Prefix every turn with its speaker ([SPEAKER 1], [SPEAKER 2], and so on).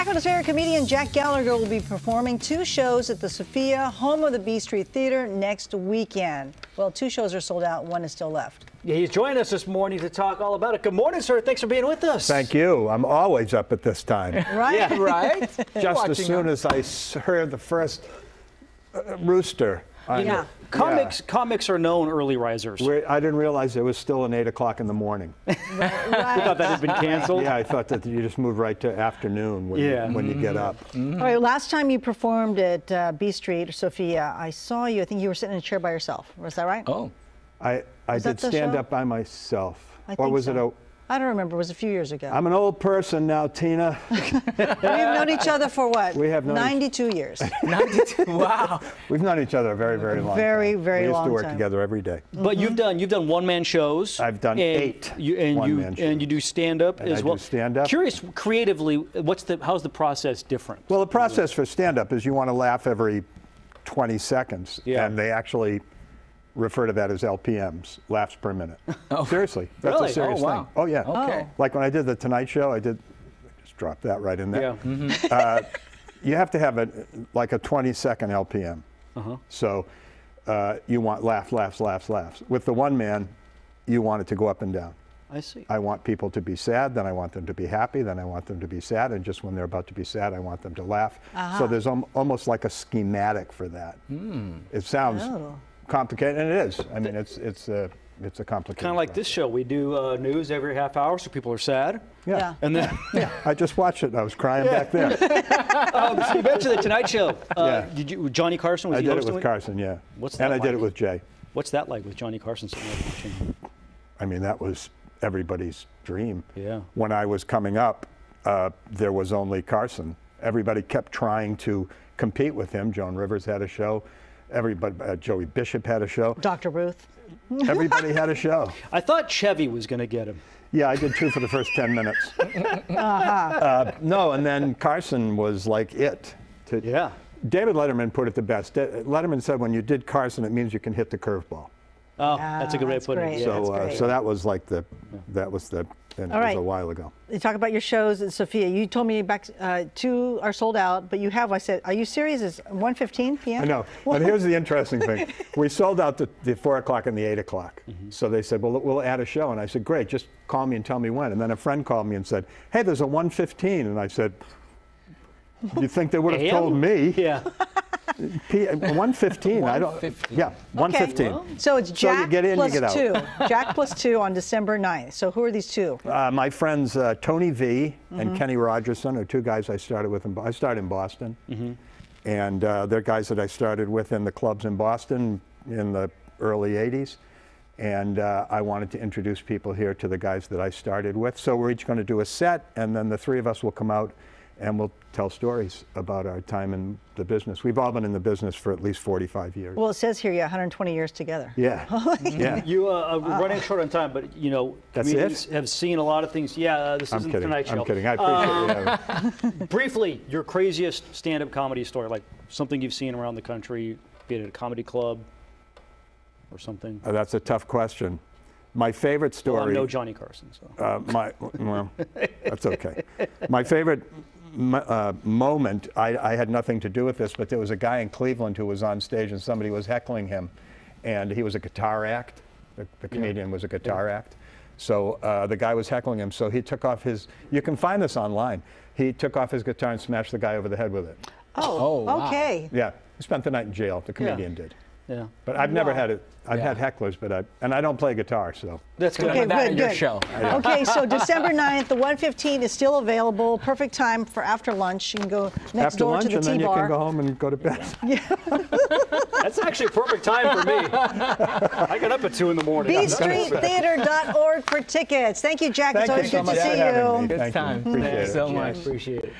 [SPEAKER 1] Sacramento's favorite comedian Jack Gallagher will be performing 2 shows at the Sofia, home of the B Street Theater, next weekend. Well, 2 shows are sold out, 1 is still left.
[SPEAKER 2] Yeah, he's joining us this morning to talk all about it. Good morning, sir. Thanks for being with us.
[SPEAKER 3] Thank you. I'm always up at this time.
[SPEAKER 1] Right?
[SPEAKER 2] Yeah, right?
[SPEAKER 3] Just as soon as I heard the first rooster.
[SPEAKER 1] Yeah.
[SPEAKER 2] Comics are known early risers.
[SPEAKER 3] I didn't realize it was still an 8 o'clock in the morning.
[SPEAKER 2] You thought that had been canceled?
[SPEAKER 3] Yeah, I thought that you just moved right to afternoon when you get up.
[SPEAKER 1] All right, last time you performed at B Street, Sofia, I saw you. I think you were sitting in a chair by yourself. Was that right?
[SPEAKER 4] Oh.
[SPEAKER 3] I did stand up by myself.
[SPEAKER 1] I think
[SPEAKER 3] or was
[SPEAKER 1] so.
[SPEAKER 3] it a...
[SPEAKER 1] I don't remember. It was a few years ago.
[SPEAKER 3] I'm an old person now, Tina.
[SPEAKER 1] We have known each other for what?
[SPEAKER 3] We have known
[SPEAKER 1] 92 years.
[SPEAKER 4] 92. Wow.
[SPEAKER 3] We've known each other a very, very long time.
[SPEAKER 1] Very long
[SPEAKER 3] We used to work
[SPEAKER 1] time.
[SPEAKER 3] together every day.
[SPEAKER 2] But you've done one-man shows.
[SPEAKER 3] I've done 8 one-man shows.
[SPEAKER 2] And you do stand-up as well.
[SPEAKER 3] I do stand-up.
[SPEAKER 2] Curious, creatively, how's the process different?
[SPEAKER 3] Well, the process for stand-up is you want to laugh every 20 seconds.
[SPEAKER 2] Yeah.
[SPEAKER 3] And they actually refer to that as LPMs, laughs per minute.
[SPEAKER 4] Oh.
[SPEAKER 3] Seriously, that's
[SPEAKER 2] Really?
[SPEAKER 3] a serious
[SPEAKER 4] Oh, wow.
[SPEAKER 3] thing. Oh, yeah.
[SPEAKER 4] Okay.
[SPEAKER 3] Like when I did the Tonight Show, I just dropped that right in there.
[SPEAKER 2] Yeah.
[SPEAKER 3] You have to have like a 20-second LPM. So you want laughs. With the one man, you want it to go up and down.
[SPEAKER 2] I see.
[SPEAKER 3] I want people to be sad, then I want them to be happy, then I want them to be sad, and just when they're about to be sad, I want them to laugh. So there's almost like a schematic for that. It sounds complicated, and it is. I mean, it's a complicated.
[SPEAKER 2] Kind of like this show. We do news every half hour, so people are sad.
[SPEAKER 1] Yeah.
[SPEAKER 2] And then
[SPEAKER 3] I just watched it. And I was crying back there.
[SPEAKER 2] so you mentioned the Tonight Show.
[SPEAKER 3] Yeah.
[SPEAKER 2] Did you? Johnny Carson was
[SPEAKER 3] I
[SPEAKER 2] he
[SPEAKER 3] did it
[SPEAKER 2] hosting
[SPEAKER 3] with Carson, yeah.
[SPEAKER 2] What's that
[SPEAKER 3] and I did
[SPEAKER 2] like?
[SPEAKER 3] it with Jay.
[SPEAKER 2] What's that like with Johnny Carson sitting there watching?
[SPEAKER 3] I mean, that was everybody's dream.
[SPEAKER 2] Yeah.
[SPEAKER 3] When I was coming up, there was only Carson. Everybody kept trying to compete with him. Joan Rivers had a show. Everybody, Joey Bishop had a show.
[SPEAKER 1] Dr. Ruth.
[SPEAKER 3] Everybody had a show.
[SPEAKER 2] I thought Chevy was going to get him.
[SPEAKER 3] Yeah, I did 2 for the first 10 minutes. No, and then Carson was like it.
[SPEAKER 2] Yeah.
[SPEAKER 3] David Letterman put it the best. Letterman said when you did Carson, it means you can hit the curveball.
[SPEAKER 2] Oh, that's a good way of putting it.
[SPEAKER 1] great.
[SPEAKER 2] Yeah.
[SPEAKER 3] So that was like and
[SPEAKER 1] All
[SPEAKER 3] it was
[SPEAKER 1] right.
[SPEAKER 3] a while ago.
[SPEAKER 1] You talk about your shows at Sofia. You told me back 2 are sold out, but you have. I said, are you serious? It's 1:15 p.m.
[SPEAKER 3] I know. But here's the interesting thing. We sold out the 4 o'clock and the 8 o'clock. So they said, well, we'll add a show. And I said, great, just call me and tell me when. And then a friend called me and said, hey, there's a 1:15. And I said, you think they would have told me?
[SPEAKER 2] Yeah.
[SPEAKER 3] 1:15. I don't.
[SPEAKER 4] 1:15.
[SPEAKER 3] Yeah, 1:15.
[SPEAKER 1] So it's Jack
[SPEAKER 3] you get in,
[SPEAKER 1] plus
[SPEAKER 3] you get
[SPEAKER 1] 2. Jack plus 2 on December 9th. So who are these 2?
[SPEAKER 3] My friends Tony V and Kenny Rogerson are 2 guys I started with. I started in Boston, and they're guys that I started with in the clubs in Boston in the early '80s. And I wanted to introduce people here to the guys that I started with. So we're each going to do a set, and then the 3 of us will come out and we'll tell stories about our time in the business. We've all been in the business for at least 45 years.
[SPEAKER 1] Well, it says here, 120 years together.
[SPEAKER 3] Yeah. Yeah.
[SPEAKER 2] You are running short on time, but you know,
[SPEAKER 3] That's
[SPEAKER 2] comedians
[SPEAKER 3] it?
[SPEAKER 2] have seen a lot of things. Yeah, this
[SPEAKER 3] I'm
[SPEAKER 2] isn't
[SPEAKER 3] kidding.
[SPEAKER 2] Tonight Show.
[SPEAKER 3] I'm kidding. I appreciate it.
[SPEAKER 2] Briefly, your craziest stand-up comedy story, like something you've seen around the country, be it at a comedy club or something.
[SPEAKER 3] That's a tough question. My favorite story.
[SPEAKER 2] Well, I'm no Johnny Carson, so.
[SPEAKER 3] Well, that's okay. My favorite moment, I had nothing to do with this, but there was a guy in Cleveland who was on stage and somebody was heckling him, and he was a guitar act. The comedian was a guitar act. So the guy was heckling him, so he took off his, you can find this online, he took off his guitar and smashed the guy over the head with it.
[SPEAKER 1] Oh,
[SPEAKER 4] wow.
[SPEAKER 1] okay.
[SPEAKER 3] Yeah, he spent the night in jail, the comedian did.
[SPEAKER 2] Yeah.
[SPEAKER 3] But I've never had it. I've had hecklers, but and I don't play guitar, so.
[SPEAKER 2] That's good.
[SPEAKER 1] Okay,
[SPEAKER 4] That
[SPEAKER 1] good,
[SPEAKER 4] in your
[SPEAKER 1] good.
[SPEAKER 4] show.
[SPEAKER 1] Okay, so December 9th, the 1:15 is still available. Perfect time for after lunch. You can go next
[SPEAKER 3] After
[SPEAKER 1] door
[SPEAKER 3] lunch,
[SPEAKER 1] to the
[SPEAKER 3] and then you
[SPEAKER 1] T-bar.
[SPEAKER 3] can go home and go to bed.
[SPEAKER 2] That's actually a perfect time for me. I got up at 2 in the morning.
[SPEAKER 1] BStreetTheater.org for tickets. Thank you, Jack.
[SPEAKER 3] Thank
[SPEAKER 1] it's
[SPEAKER 3] you
[SPEAKER 1] always
[SPEAKER 3] so
[SPEAKER 1] good
[SPEAKER 3] much
[SPEAKER 1] to
[SPEAKER 3] for
[SPEAKER 1] see
[SPEAKER 3] having
[SPEAKER 1] you.
[SPEAKER 3] me.
[SPEAKER 4] Good
[SPEAKER 3] Thank you.
[SPEAKER 4] time.
[SPEAKER 3] Appreciate
[SPEAKER 4] Thanks
[SPEAKER 3] it.
[SPEAKER 4] so much.
[SPEAKER 2] Appreciate it.